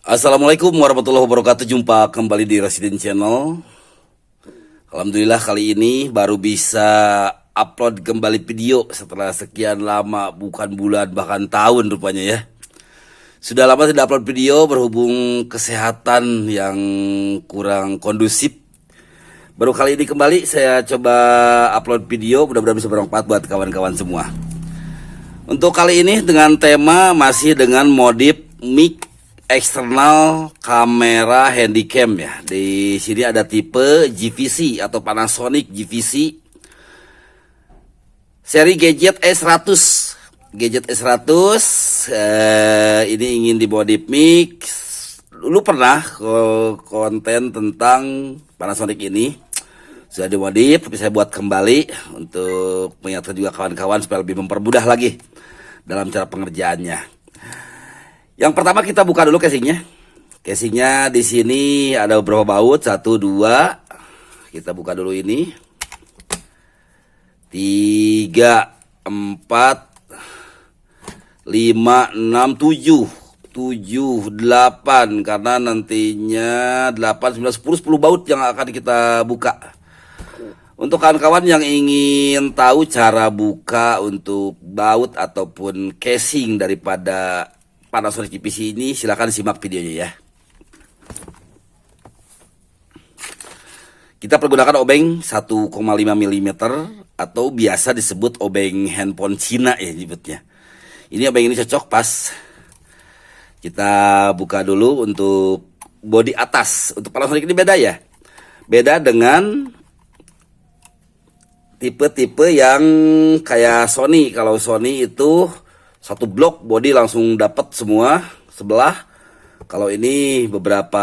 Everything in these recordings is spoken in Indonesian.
Assalamualaikum warahmatullahi wabarakatuh. Jumpa kembali di Resident Channel. Alhamdulillah kali ini baru bisa upload kembali video setelah sekian lama, bukan bulan bahkan tahun rupanya ya. Sudah lama tidak upload video berhubung kesehatan yang kurang kondusif. Baru kali ini kembali saya coba upload video, mudah-mudahan bisa bermanfaat buat kawan-kawan semua. Untuk kali ini dengan tema masih dengan modif mic eksternal kamera handycam ya. Di sini ada tipe GVC atau Panasonic GVC seri Gadget S100. Gadget S100 ini ingin dimodif mic. Dulu pernah konten tentang Panasonic ini sudah dimodif, tapi saya buat kembali untuk mengingatkan juga kawan-kawan supaya lebih mempermudah lagi dalam cara pengerjaannya. Yang pertama kita buka dulu casingnya. Casingnya di sini ada beberapa baut, 1, 2. Kita buka dulu ini. 3, 4, 5, 6, 7. 7, 8. Karena nantinya 8, 9, 10 baut yang akan kita buka. Untuk kawan-kawan yang ingin tahu cara buka untuk baut ataupun casing daripada Panasonic GVC ini, silahkan simak videonya ya. Kita pergunakan obeng 1,5 mm atau biasa disebut obeng handphone Cina ya nyebutnya. Ini obeng ini cocok pas. Kita buka dulu untuk bodi atas. Untuk Panasonic ini beda ya. Beda dengan tipe-tipe yang kayak Sony. Kalau Sony itu satu blok body langsung dapat semua sebelah. Kalau ini beberapa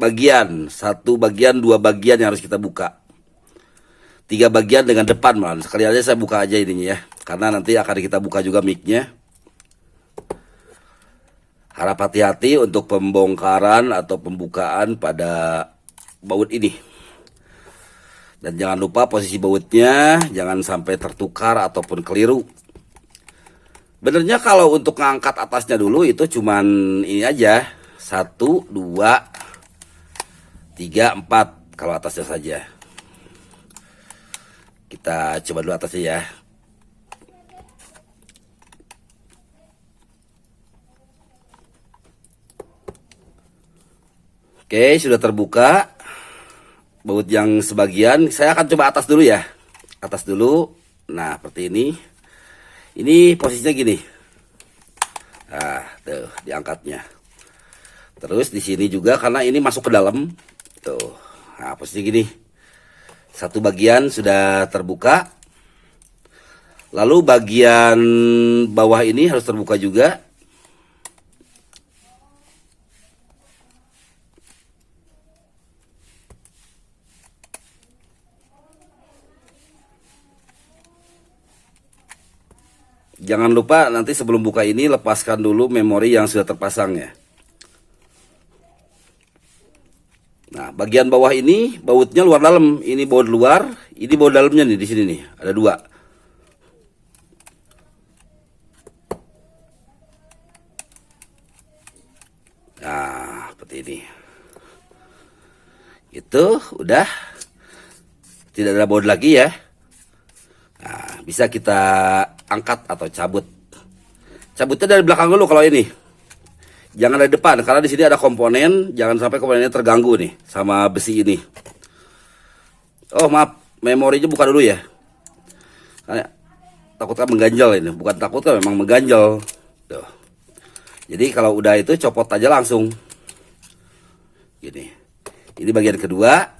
bagian, 1 bagian, 2 bagian yang harus kita buka. 3 bagian dengan depan malah. Sekali aja saya buka aja ininya ya, karena nanti akan kita buka juga mic-nya. Harap hati-hati untuk pembongkaran atau pembukaan pada baut ini. Dan jangan lupa posisi bautnya jangan sampai tertukar ataupun keliru. Benernya kalau untuk ngangkat atasnya dulu itu cuman ini aja, 1, 2, 3, 4 kalau atasnya saja. Kita coba dulu atasnya ya. Oke, sudah terbuka. Baut yang sebagian saya akan coba atas dulu ya. Atas dulu. Nah, seperti ini. Ini posisinya gini. Nah, tuh diangkatnya. Terus di sini juga karena ini masuk ke dalam. Tuh. Nah, posisinya gini. 1 bagian sudah terbuka. Lalu bagian bawah ini harus terbuka juga. Jangan lupa nanti sebelum buka ini lepaskan dulu memori yang sudah terpasang ya. Nah, bagian bawah ini bautnya luar dalam. Ini baut luar, ini baut dalamnya nih di sini nih. Ada 2. Nah, seperti ini. Itu udah tidak ada baut lagi ya. Nah, bisa kita angkat atau cabut. Cabutnya dari belakang dulu kalau ini. Jangan dari depan karena di sini ada komponen, jangan sampai komponennya terganggu nih sama besi ini. Oh, maaf, memorinya buka dulu ya. Karena takutkan mengganjal ini, bukan takut kan memang mengganjal. Tuh. Jadi kalau udah itu copot aja langsung. Gini. Ini bagian kedua.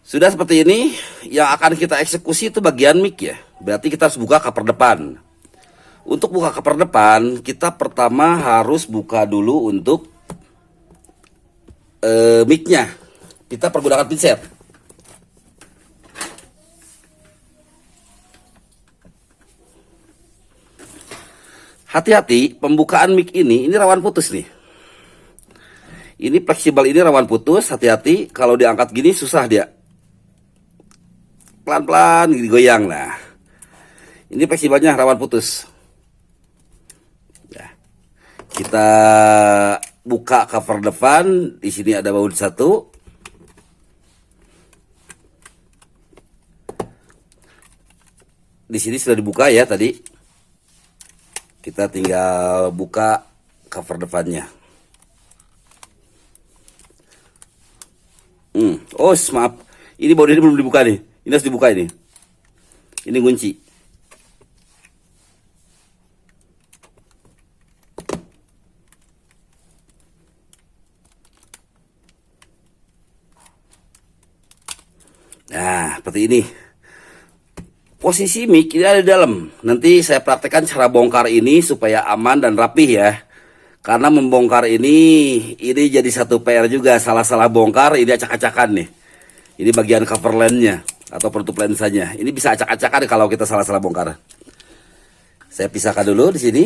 Sudah seperti ini, yang akan kita eksekusi itu bagian mic ya. Berarti kita harus buka cover depan. Untuk buka cover depan, kita pertama harus buka dulu untuk mic-nya. Kita pergunakan pinset. Hati-hati, pembukaan mic ini rawan putus nih. Ini fleksibel, ini rawan putus, hati-hati. Kalau diangkat gini susah dia. Pelan-pelan digoyang. Nah, ini fleksibelnya rawan putus. Kita buka cover depan. Di sini ada baut satu. Di sini sudah dibuka ya tadi. Kita tinggal buka cover depannya. Oh, maaf. Ini baut ini belum dibuka nih. Ini harus dibuka ini. Ini kunci. Nah, seperti ini. Posisi mic ini ada di dalam. Nanti saya praktekkan cara bongkar ini supaya aman dan rapih ya. Karena membongkar ini jadi satu PR juga. Salah-salah bongkar, ini acak-acakan nih. Ini bagian cover lensnya atau penutup lensanya. Ini bisa acak-acakan kalau kita salah-salah bongkar. Saya pisahkan dulu di sini.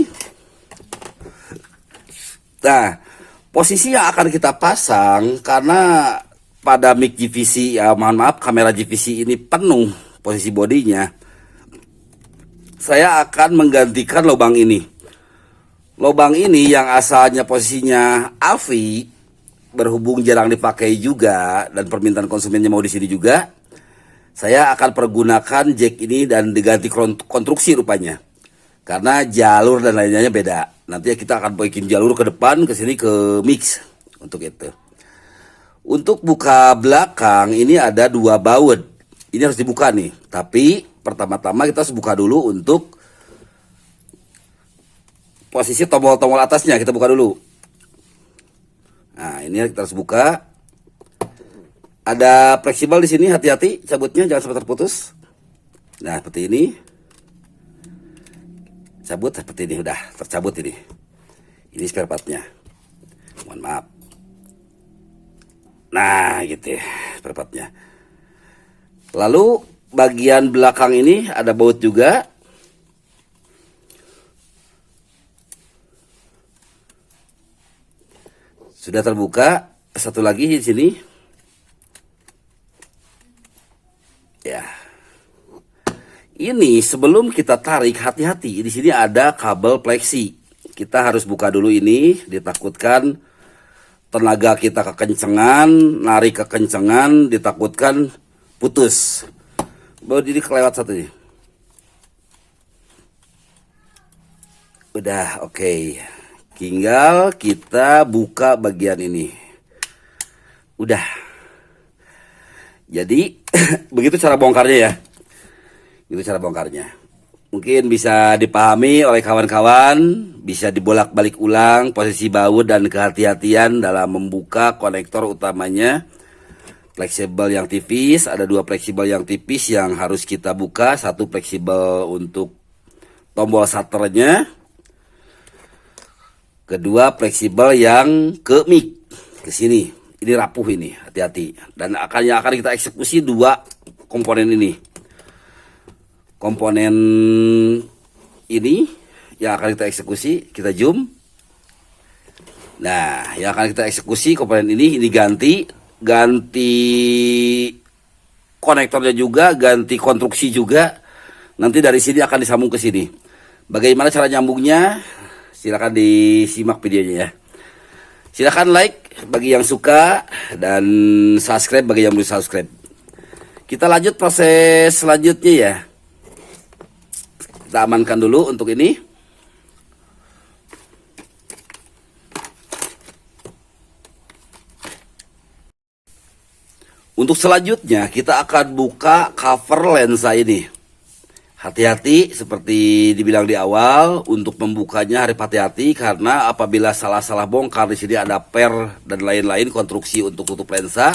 Nah, posisi yang akan kita pasang karena pada mic GVC ya, mohon maaf, kamera GVC ini penuh posisi bodinya. Saya akan menggantikan lubang ini. Lubang ini yang asalnya posisinya AVI, berhubung jarang dipakai juga dan permintaan konsumennya mau di sini juga, saya akan pergunakan jack ini dan diganti konstruksi rupanya. Karena jalur dan lainnya beda. Nanti kita akan bikin jalur ke depan, ke sini, ke mix untuk itu. Untuk buka belakang ini ada 2 baut. Ini harus dibuka nih. Tapi pertama-tama kita harus buka dulu untuk posisi tombol-tombol atasnya. Kita buka dulu. Nah, ini kita harus buka. Ada fleksibel di sini, hati-hati cabutnya jangan sampai terputus. Nah, seperti ini. Cabut seperti ini, udah tercabut ini. Ini spare partnya. Mohon maaf. Nah, gitu ya, spare partnya. Lalu bagian belakang ini ada baut juga. Sudah terbuka. Satu lagi di sini. Ya. Ini sebelum kita tarik, hati-hati. Di sini ada kabel pleksi. Kita harus buka dulu ini. Ditakutkan tenaga kita kekencengan, narik kekencengan, ditakutkan putus. Baru ini kelewat satu nih. Udah, oke. Tinggal kita buka bagian ini. Udah. Jadi begitu cara bongkarnya ya. Itu cara bongkarnya. Mungkin bisa dipahami oleh kawan-kawan, bisa dibolak-balik ulang posisi baut dan kehati-hatian dalam membuka konektor utamanya. Fleksibel yang tipis, ada 2 fleksibel yang tipis yang harus kita buka. Satu fleksibel untuk tombol shutternya. Kedua fleksibel yang ke mic, ke sini. Ini rapuh ini, hati-hati. Dan yang akan kita eksekusi 2 komponen ini. Komponen ini yang akan kita eksekusi, kita zoom. Nah, yang akan kita eksekusi komponen ini ganti konektornya juga, ganti konstruksi juga. Nanti dari sini akan disambung ke sini. Bagaimana cara nyambungnya? Silakan disimak videonya ya. Silakan like bagi yang suka dan subscribe bagi yang belum subscribe. Kita lanjut proses selanjutnya ya. Kita amankan dulu untuk ini. Untuk selanjutnya kita akan buka cover lensa ini. Hati-hati seperti dibilang di awal, untuk membukanya harus hati-hati karena apabila salah-salah bongkar di sini ada per dan lain-lain konstruksi untuk tutup lensa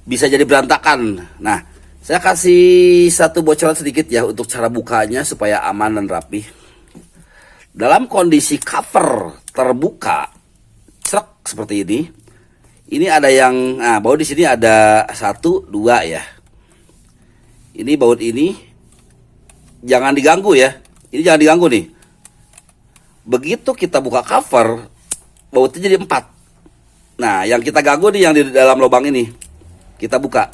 bisa jadi berantakan. Nah, saya kasih satu bocoran sedikit ya untuk cara bukanya supaya aman dan rapi. Dalam kondisi cover terbuka, cerak seperti ini. Ini ada yang, nah baut di sini ada 1, 2 ya. Ini baut ini jangan diganggu ya. Ini jangan diganggu nih. Begitu kita buka cover, bautnya jadi 4. Nah, yang kita ganggu nih yang di dalam lubang ini. Kita buka.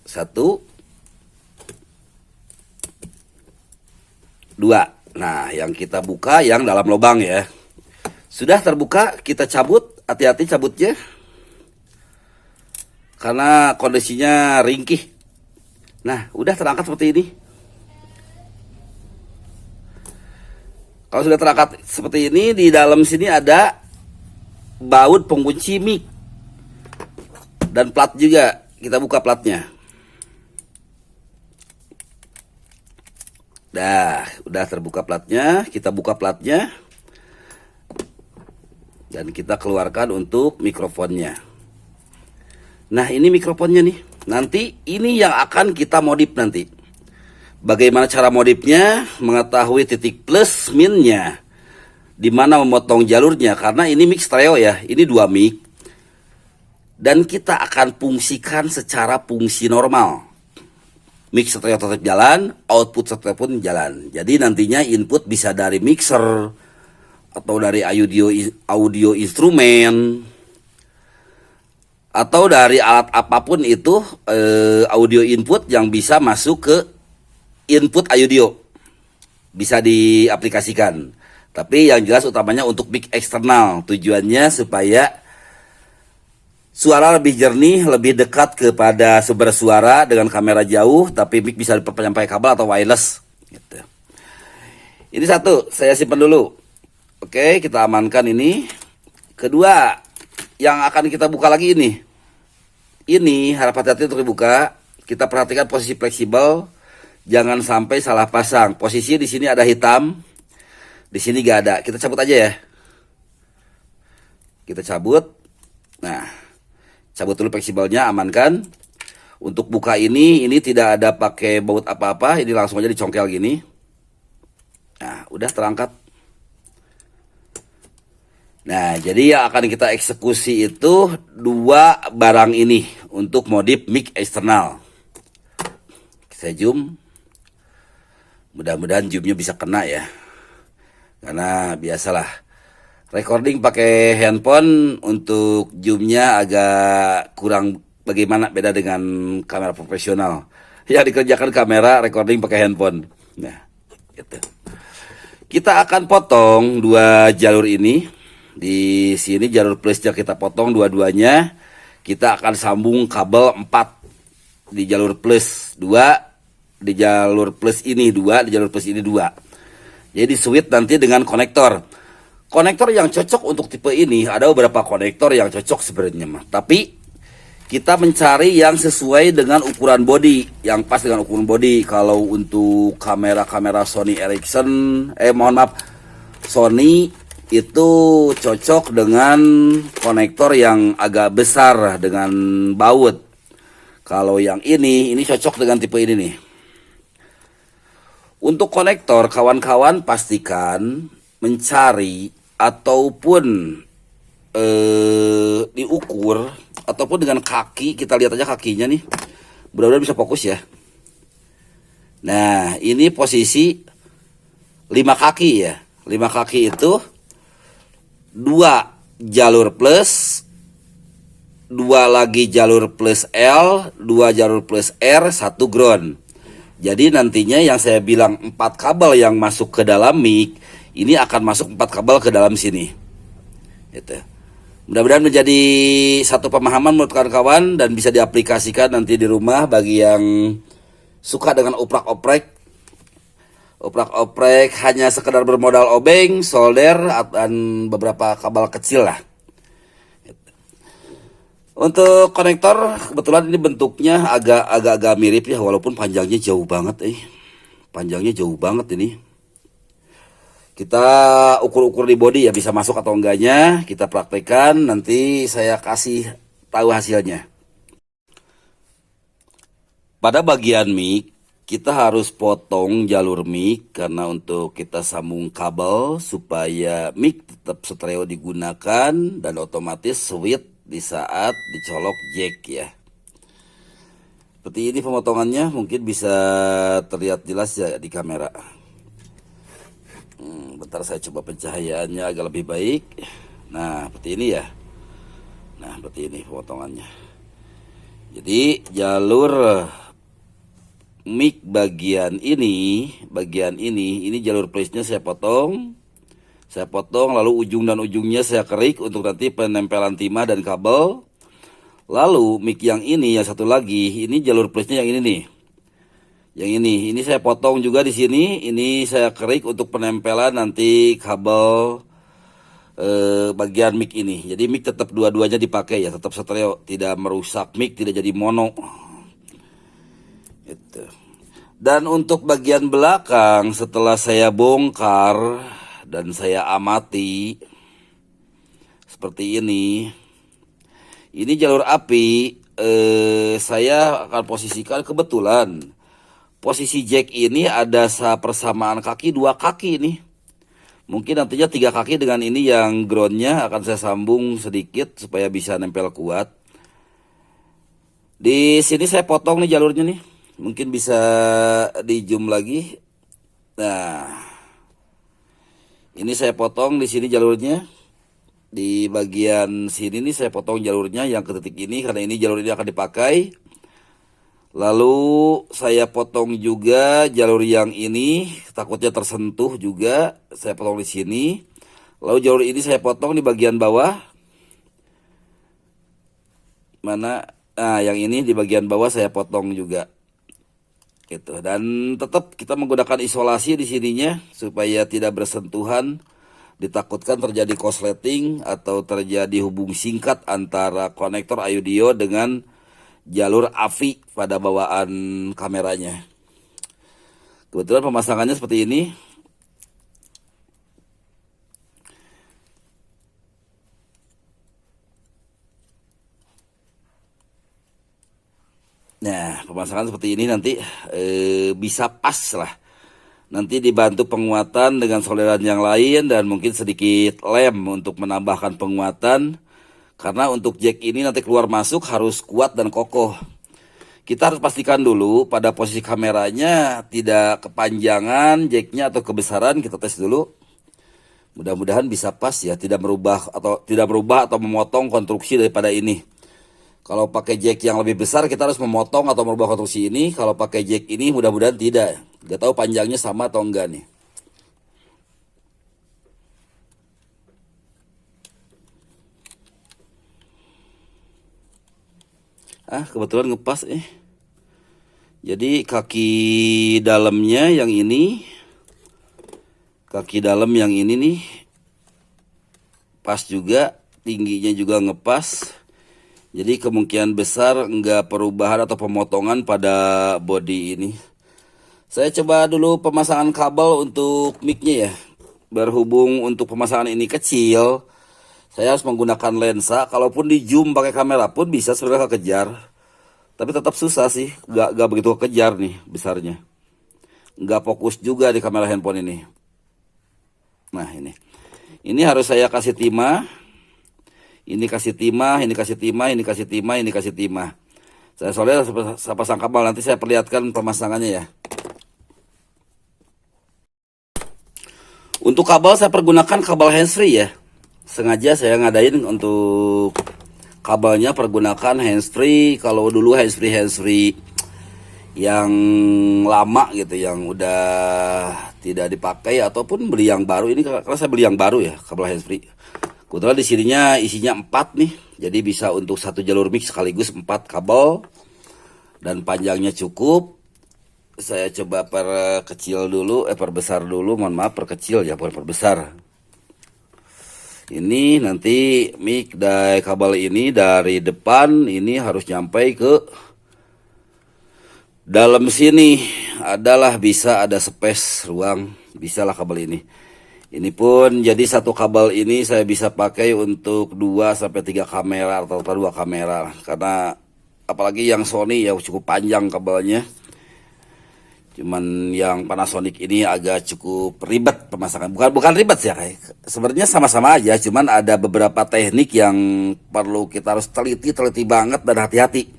Satu, 2. Nah, yang kita buka yang dalam lubang ya. Sudah terbuka, kita cabut. Hati-hati cabutnya. Karena kondisinya ringkih. Nah, udah terangkat seperti ini. Kalau sudah terangkat seperti ini, di dalam sini ada baut pengunci mic. Dan plat juga. Kita buka platnya. Udah terbuka platnya. Kita buka platnya. Dan kita keluarkan untuk mikrofonnya. Nah, ini mikrofonnya nih. Nanti ini yang akan kita modif nanti. Bagaimana cara modifnya? Mengetahui titik plus minnya. Di mana memotong jalurnya. Karena ini mic stereo ya. Ini 2 mic. Dan kita akan fungsikan secara fungsi normal. Mic stereo tetap jalan, output stereo pun jalan. Jadi nantinya input bisa dari mixer atau dari audio instrumen atau dari alat apapun itu audio input yang bisa masuk ke input audio. Bisa diaplikasikan. Tapi yang jelas utamanya untuk mic eksternal. Tujuannya supaya suara lebih jernih, lebih dekat kepada sumber suara dengan kamera jauh, tapi mic bisa diperpanjang pakai kabel atau wireless. Gitu. Ini satu, saya simpan dulu. Oke, kita amankan ini. Kedua, yang akan kita buka lagi ini. Ini harap hati-hati untuk dibuka. Kita perhatikan posisi fleksibel, jangan sampai salah pasang. Posisi di sini ada hitam, di sini gak ada. Kita cabut aja ya. Kita cabut. Nah. Cabut dulu fleksibelnya, amankan. Untuk buka ini tidak ada pakai baut apa-apa. Ini langsung aja dicongkel gini. Nah, udah terangkat. Nah, jadi yang akan kita eksekusi itu 2 barang ini. Untuk modif mic eksternal. Saya zoom. Mudah-mudahan zoomnya bisa kena ya. Karena biasalah. Recording pakai handphone untuk zoomnya agak kurang bagaimana beda dengan kamera profesional. Ya dikerjakan kamera recording pakai handphone. Nah, gitu. Kita akan potong 2 jalur ini. Di sini jalur plusnya kita potong dua-duanya. Kita akan sambung kabel 4 di jalur plus 2, di jalur plus ini 2, di jalur plus ini 2. Jadi switch nanti dengan konektor. Konektor yang cocok untuk tipe ini, ada beberapa konektor yang cocok sebenarnya mah. Tapi kita mencari yang sesuai dengan ukuran body, yang pas dengan ukuran body. Kalau untuk kamera-kamera Sony Ericsson, Sony itu cocok dengan konektor yang agak besar dengan baut. Kalau yang ini cocok dengan tipe ini nih. Untuk konektor, kawan-kawan pastikan mencari ataupun diukur ataupun dengan kaki. Kita lihat aja kakinya nih, mudah-mudahan bisa fokus ya. Nah, ini posisi 5 kaki ya. 5 kaki itu 2 jalur plus, 2 lagi jalur plus L, 2 jalur plus R, 1 ground. Jadi nantinya yang saya bilang 4 kabel yang masuk ke dalam mic, ini akan masuk 4 kabel ke dalam sini. Gitu. Mudah-mudahan menjadi satu pemahaman menurut kawan-kawan dan bisa diaplikasikan nanti di rumah bagi yang suka dengan oprak-oprek. Oprak-oprek hanya sekedar bermodal obeng, solder, dan beberapa kabel kecil lah. Gitu. Untuk konektor kebetulan ini bentuknya agak mirip ya, walaupun panjangnya jauh banget. Panjangnya jauh banget ini. Kita ukur-ukur di body ya, bisa masuk atau enggaknya. Kita praktekkan, nanti saya kasih tahu hasilnya. Pada bagian mic, kita harus potong jalur mic karena untuk kita sambung kabel supaya mic tetap stereo digunakan dan otomatis switch di saat dicolok jack ya. Seperti ini pemotongannya, mungkin bisa terlihat jelas ya di kamera. Bentar saya coba pencahayaannya agak lebih baik. Nah, seperti ini ya. Nah, seperti ini pemotongannya. Jadi jalur mic bagian ini jalur place-nya saya potong. Lalu ujung dan ujungnya saya kerik untuk nanti penempelan timah dan kabel. Lalu mic yang ini, yang satu lagi, ini jalur place-nya yang ini nih. Yang ini saya potong juga di sini. Ini saya kerik untuk penempelan nanti kabel bagian mic ini. Jadi mic tetap dua-duanya dipakai ya, tetap stereo, tidak merusak mic, tidak jadi mono. Gitu. Dan untuk bagian belakang setelah saya bongkar dan saya amati seperti ini jalur api. Saya akan posisikan, kebetulan posisi jack ini ada persamaan kaki, 2 kaki nih. Mungkin nantinya 3 kaki dengan ini yang groundnya akan saya sambung sedikit supaya bisa nempel kuat. Di sini saya potong nih jalurnya nih. Mungkin bisa di zoom lagi. Nah, ini saya potong di sini jalurnya. Di bagian sini nih saya potong jalurnya yang ke titik ini, karena ini jalur ini akan dipakai. Lalu saya potong juga jalur yang ini, takutnya tersentuh juga, saya potong di sini. Lalu jalur ini saya potong di bagian bawah. Mana? Nah, yang ini di bagian bawah saya potong juga. Gitu. Dan tetap kita menggunakan isolasi di sininya supaya tidak bersentuhan. Ditakutkan terjadi korsleting atau terjadi hubung singkat antara konektor audio dengan jalur AVI pada bawaan kameranya. Kebetulan pemasangannya seperti ini. Nah, pemasangan seperti ini nanti bisa pas lah. Nanti dibantu penguatan dengan solderan yang lain dan mungkin sedikit lem untuk menambahkan penguatan. Karena untuk jack ini nanti keluar masuk harus kuat dan kokoh. Kita harus pastikan dulu pada posisi kameranya tidak kepanjangan jacknya atau kebesaran. Kita tes dulu. Mudah-mudahan bisa pas ya, tidak merubah atau memotong konstruksi daripada ini. Kalau pakai jack yang lebih besar kita harus memotong atau merubah konstruksi ini. Kalau pakai jack ini mudah-mudahan tidak. Gak tahu panjangnya sama atau enggak nih. Kebetulan ngepas Jadi kaki dalamnya yang ini. Kaki dalam yang ini nih. Pas juga. Tingginya juga ngepas. Jadi kemungkinan besar enggak perubahan atau pemotongan pada body ini. Saya coba dulu pemasangan kabel untuk mic-nya ya. Berhubung untuk pemasangan ini kecil, saya harus menggunakan lensa. Kalaupun di zoom pakai kamera pun bisa sebenarnya kejar. Tapi tetap susah sih, gak begitu kejar nih besarnya. Gak fokus juga di kamera handphone ini. Nah ini. Ini harus saya kasih timah. Ini kasih timah, ini kasih timah, ini kasih timah, ini kasih timah. Saya solder, saya pasang kabel, nanti saya perlihatkan pemasangannya ya. Untuk kabel saya pergunakan kabel handsfree ya. Sengaja saya ngadain untuk kabelnya pergunakan handsfree. Kalau dulu handsfree yang lama gitu, yang udah tidak dipakai ataupun beli yang baru. Ini karena saya beli yang baru ya, kabel handsfree. Kebetulan di sininya isinya 4 nih. Jadi bisa untuk satu jalur mic sekaligus 4 kabel. Dan panjangnya cukup. Saya coba perkecil dulu, perbesar dulu, mohon maaf, perkecil ya, bukan perbesar. Ini nanti mic dari kabel ini dari depan ini harus nyampe ke dalam sini. Adalah bisa ada space ruang, bisalah kabel ini. Ini pun jadi satu kabel ini saya bisa pakai untuk 2 sampai 3 kamera atau 2 kamera. Karena apalagi yang Sony ya cukup panjang kabelnya. Cuman yang Panasonic ini agak cukup ribet pemasangan. Bukan ribet sih ya, sebenarnya sama-sama aja. Cuman ada beberapa teknik yang perlu kita harus teliti banget dan hati-hati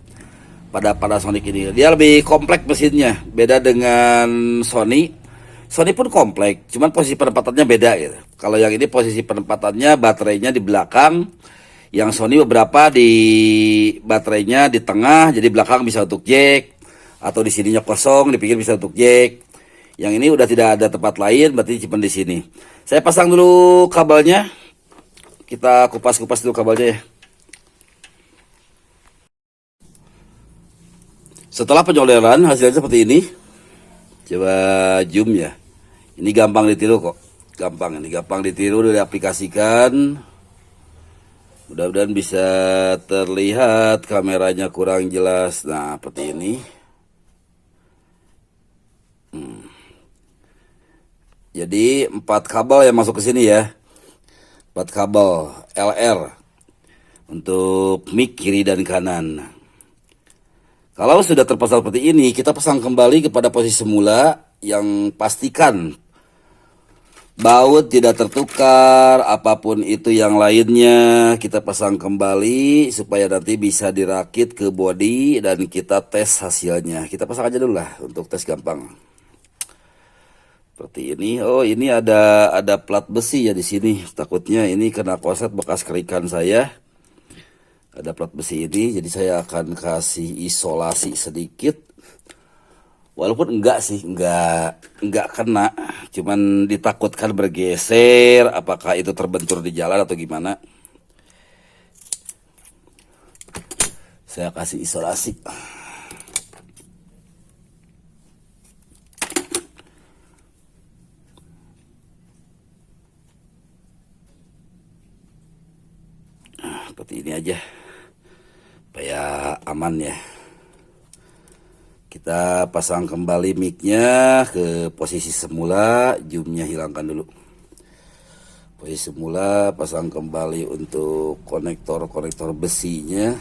pada Panasonic ini. Dia lebih kompleks mesinnya, beda dengan Sony. Sony pun kompleks, cuman posisi penempatannya beda gitu. Kalau yang ini posisi penempatannya baterainya di belakang. Yang Sony beberapa di baterainya di tengah, jadi belakang bisa untuk jack. atau di sininya kosong, dipikir bisa untuk jack. Yang ini udah tidak ada tempat lain, berarti cuma di sini. Saya pasang dulu kabelnya. Kita kupas-kupas dulu kabelnya ya. Setelah penyoleran hasilnya seperti ini. Coba zoom ya. Ini gampang ditiru kok. Gampang ini, gampang ditiru dan diaplikasikan. Mudah-mudahan bisa terlihat, kameranya kurang jelas. Nah, seperti ini. Jadi 4 kabel yang masuk ke sini ya. 4 kabel LR untuk mic kiri dan kanan. Kalau sudah terpasang seperti ini, kita pasang kembali kepada posisi semula yang pastikan baut tidak tertukar, apapun itu yang lainnya kita pasang kembali supaya nanti bisa dirakit ke bodi dan kita tes hasilnya. Kita pasang aja dulu lah untuk tes gampang. Seperti ini. Oh, ini ada plat besi ya di sini. Takutnya ini kena koset bekas kerikan saya. Ada plat besi ini, jadi saya akan kasih isolasi sedikit. Walaupun enggak sih, enggak kena, cuman ditakutkan bergeser, apakah itu terbentur di jalan atau gimana. Saya kasih isolasi. Seperti ini aja, supaya aman ya. Kita pasang kembali mic-nya ke posisi semula, zoom-nya hilangkan dulu. Posisi semula, pasang kembali untuk konektor-konektor besinya.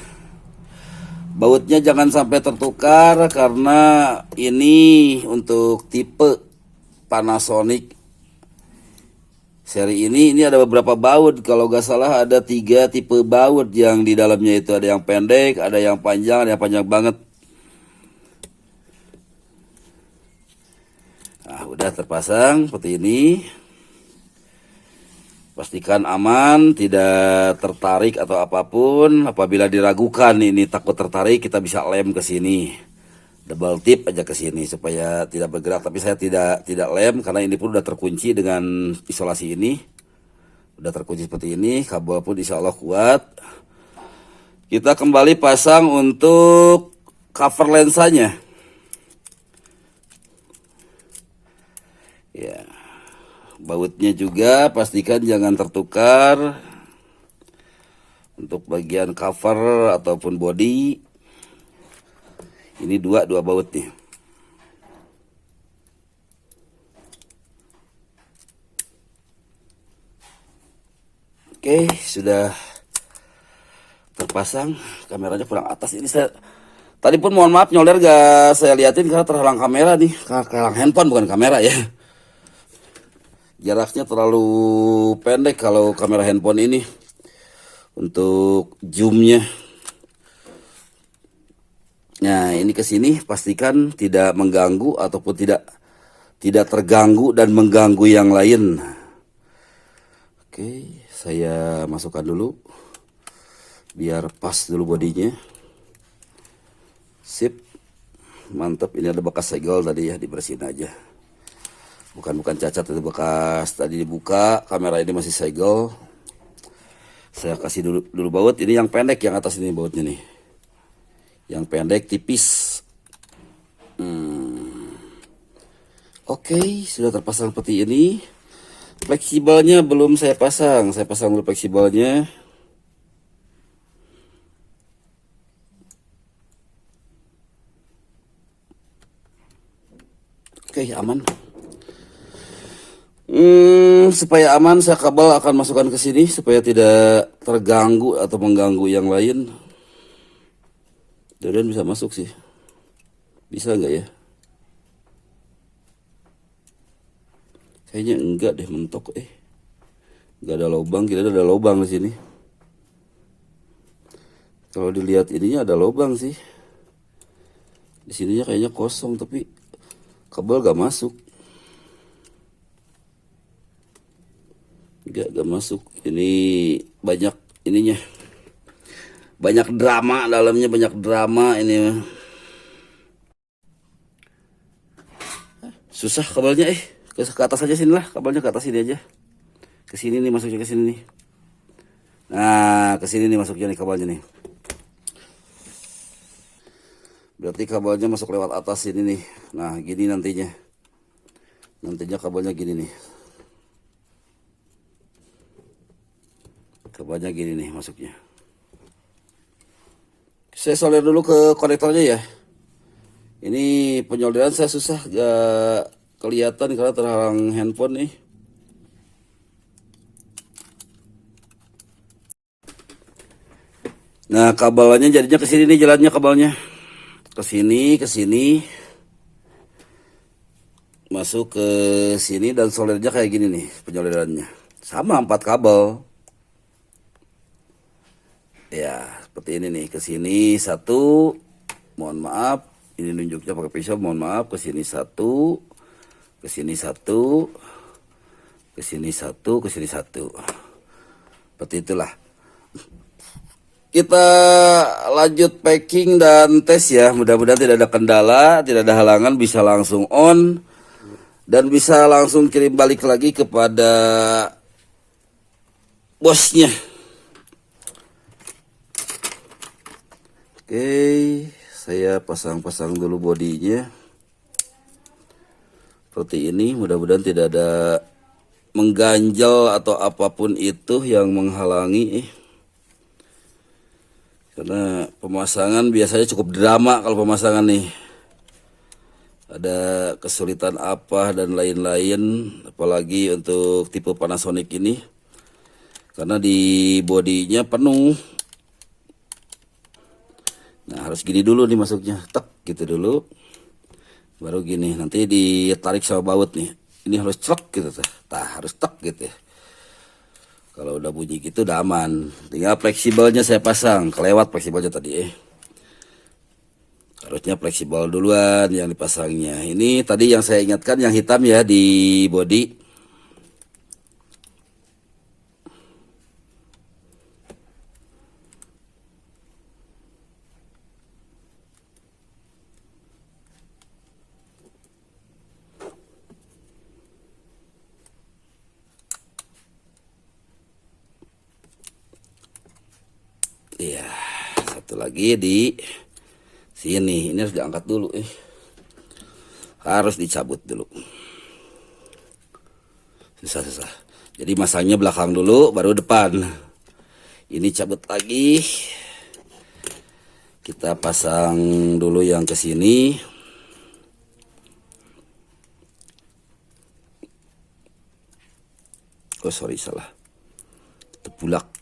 Bautnya jangan sampai tertukar karena ini untuk tipe Panasonic seri ini ada beberapa baut. Kalau gak salah ada 3 tipe baut yang di dalamnya itu. Ada yang pendek, ada yang panjang, ada yang panjang banget. Nah, udah terpasang seperti ini. Pastikan aman, tidak tertarik atau apapun. Apabila diragukan ini takut tertarik, kita bisa lem ke sini. Double tip aja ke sini supaya tidak bergerak. Tapi saya tidak lem karena ini pun udah terkunci dengan isolasi ini. Udah terkunci seperti ini, kabel pun insya Allah kuat. Kita kembali pasang untuk cover lensanya. Ya, bautnya juga pastikan jangan tertukar. Untuk bagian cover ataupun body. Ini dua baut nih. Oke, sudah terpasang. Kameranya kurang atas. Ini saya tadi pun mohon maaf nyoler gak saya liatin karena terhalang kamera nih. Terhalang handphone bukan kamera ya. Jaraknya terlalu pendek kalau kamera handphone ini untuk zoomnya. Nah, ini ke sini pastikan tidak mengganggu ataupun tidak terganggu dan mengganggu yang lain. Oke, saya masukkan dulu biar pas dulu bodinya. Sip. Mantap, ini ada bekas segel tadi ya, dibersihin aja. Bukan cacat, itu bekas tadi dibuka, kamera ini masih segel. Saya kasih dulu baut, ini yang pendek, yang atas ini bautnya nih. Yang pendek tipis. Oke, sudah terpasang seperti ini. Fleksibelnya belum saya pasang. Saya pasang dulu fleksibelnya. Oke, aman. Supaya aman, saya kabel akan masukkan ke sini supaya tidak terganggu atau mengganggu yang lain. Dan bisa masuk sih. Bisa nggak ya? Kayaknya enggak deh, mentok. Nggak ada lubang, kira ada lubang di sini. Kalau dilihat ininya ada lubang sih. Di sininya kayaknya kosong, tapi kabel gak masuk. Gak masuk. Ini banyak ininya. Banyak drama dalamnya, banyak drama ini. Susah kabelnya ke atas aja sini lah, kabelnya ke atas sini aja. Ke sini nih masuknya, ke sini nih. Nah, ke sini nih masuknya nih kabelnya nih. Berarti kabelnya masuk lewat atas sini nih. Nah, gini nantinya. Nantinya kabelnya gini nih. Kabelnya gini nih masuknya. Saya solder dulu ke konektornya ya. Ini penyolderan saya susah, gak kelihatan karena terhalang handphone nih. Nah, kabelnya jadinya ke sini nih jalannya kabelnya. Ke sini. Masuk ke sini dan soldernya kayak gini nih penyolderannya. Sama 4 kabel. Ya, seperti ini nih. Ke sini 1. Mohon maaf, ini nunjuknya pakai pisau, mohon maaf. Ke sini 1. Ke sini 1. Ke sini 1, ke sini 1. Seperti itulah. Kita lanjut packing dan tes ya. Mudah-mudahan tidak ada kendala, tidak ada halangan, bisa langsung on dan bisa langsung kirim balik lagi kepada bosnya. Oke, saya pasang-pasang dulu bodinya. Seperti ini, mudah-mudahan tidak ada mengganjal atau apapun itu yang menghalangi. Karena pemasangan biasanya cukup drama kalau pemasangan nih. Ada kesulitan apa dan lain-lain, apalagi untuk tipe Panasonic ini. Karena di bodinya penuh. Nah, harus gini dulu nih masuknya. Tek gitu dulu. Baru gini, nanti ditarik sama baut nih. Ini harus celek gitu tuh. Harus tek gitu ya. Kalau udah bunyi gitu udah aman. Tinggal fleksibelnya saya pasang. Kelewat fleksibelnya tadi Harusnya fleksibel duluan yang dipasangnya. Ini tadi yang saya ingatkan yang hitam ya di bodi. Iya, satu lagi di sini. Ini harus diangkat dulu Harus dicabut dulu. Susah. Jadi masangnya belakang dulu baru depan. Ini cabut lagi. Kita pasang dulu yang ke sini. Oh, sorry salah. Tebulak.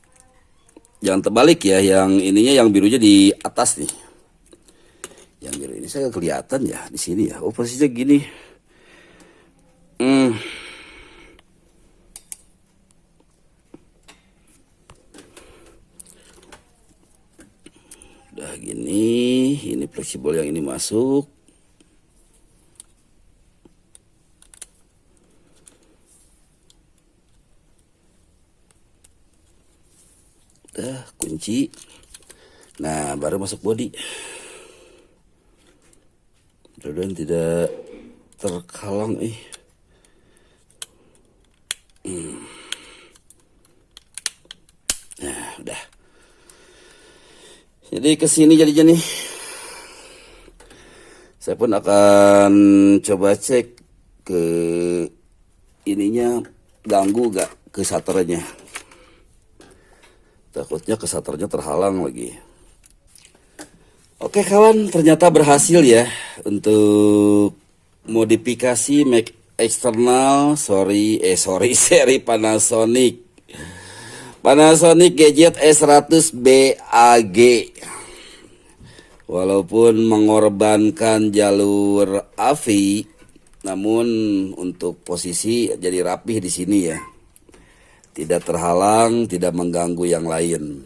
Jangan terbalik ya, yang ininya yang birunya di atas nih. Yang biru ini saya kelihatan ya di sini ya. Oh, posisinya gini. Udah gini, ini fleksibel yang ini masuk. Kunci. Nah, baru masuk bodi. Mudah-mudahan tidak terhalang Nah, udah. Jadi kesini jadinya nih. Saya pun akan coba cek ke ininya ganggu gak ke shutternya. Takutnya ke shutternya terhalang lagi. Oke kawan, ternyata berhasil ya untuk modifikasi Mac eksternal seri Panasonic Gadget S100 BAG. Walaupun mengorbankan jalur AVI, namun untuk posisi jadi rapih di sini ya. Tidak terhalang, tidak mengganggu yang lain.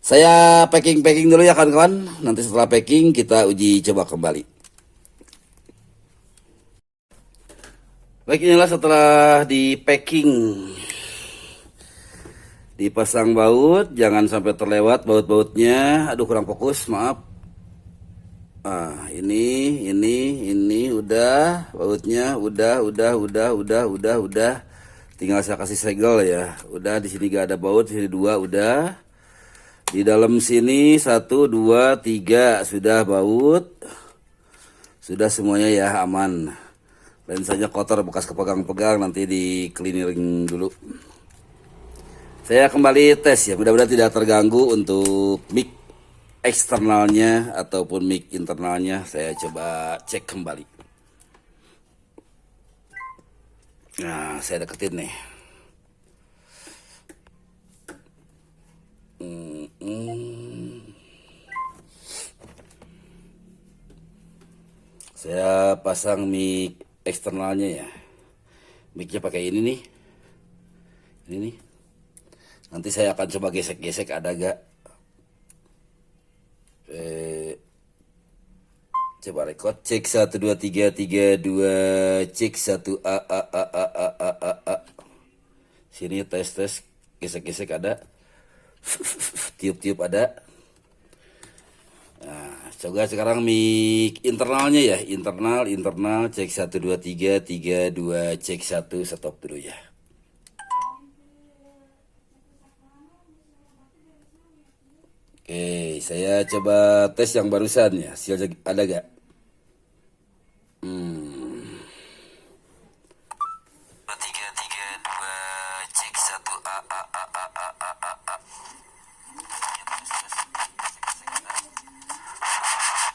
Saya packing dulu ya kawan-kawan. Nanti setelah packing kita uji coba kembali. Baik, inilah setelah di packing. Dipasang baut, jangan sampai terlewat baut-bautnya. Aduh kurang fokus, maaf. Ah, ini udah bautnya, udah. Tinggal saya kasih segel ya. Udah di sini gak ada baut, di sini 2 udah. Di dalam sini 1, 2, 3 sudah baut. Sudah semuanya ya aman. Lensanya kotor bekas kepegang-pegang, nanti di cleaning dulu. Saya kembali tes ya, mudah-mudahan tidak terganggu untuk mic eksternalnya ataupun mic internalnya. Saya coba cek kembali. Nah, saya deketin nih. Saya pasang mic eksternalnya ya. Micnya pakai ini nih. Ini nih. Nanti saya akan coba gesek-gesek ada gak. Coba record. Cek 1 2 3 3 2. Cek 1 a. Sini tes. Gesek-gesek ada. Tiup-tiup ada. Nah, coba sekarang mic internalnya ya. Internal. Cek 1 2 3 3 2. Cek 1. Stop dulu ya. Oke, saya coba tes yang barusan ya. Hasilnya ada gak? 3 3 2 cek 1 a.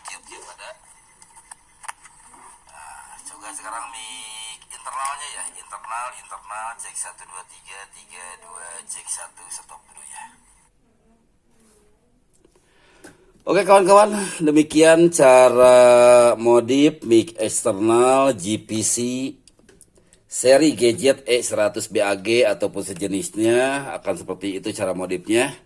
Tiup-tiup ada. Nah, coba sekarang mic internalnya ya. Internal cek 1 2 3 3 2 cek 1 stop dulu ya. Oke kawan-kawan, demikian cara modif mic eksternal GPC seri gadget E100 BAG ataupun sejenisnya. Akan seperti itu cara modifnya.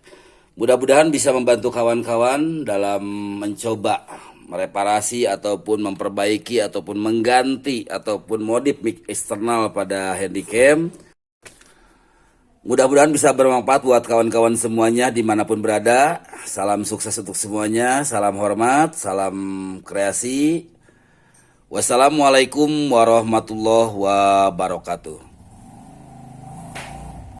Mudah-mudahan bisa membantu kawan-kawan dalam mencoba mereparasi ataupun memperbaiki ataupun mengganti ataupun modif mic eksternal pada handycam. Mudah-mudahan bisa bermanfaat buat kawan-kawan semuanya dimanapun berada. Salam sukses untuk semuanya. Salam hormat, salam kreasi. Wassalamualaikum warahmatullahi wabarakatuh.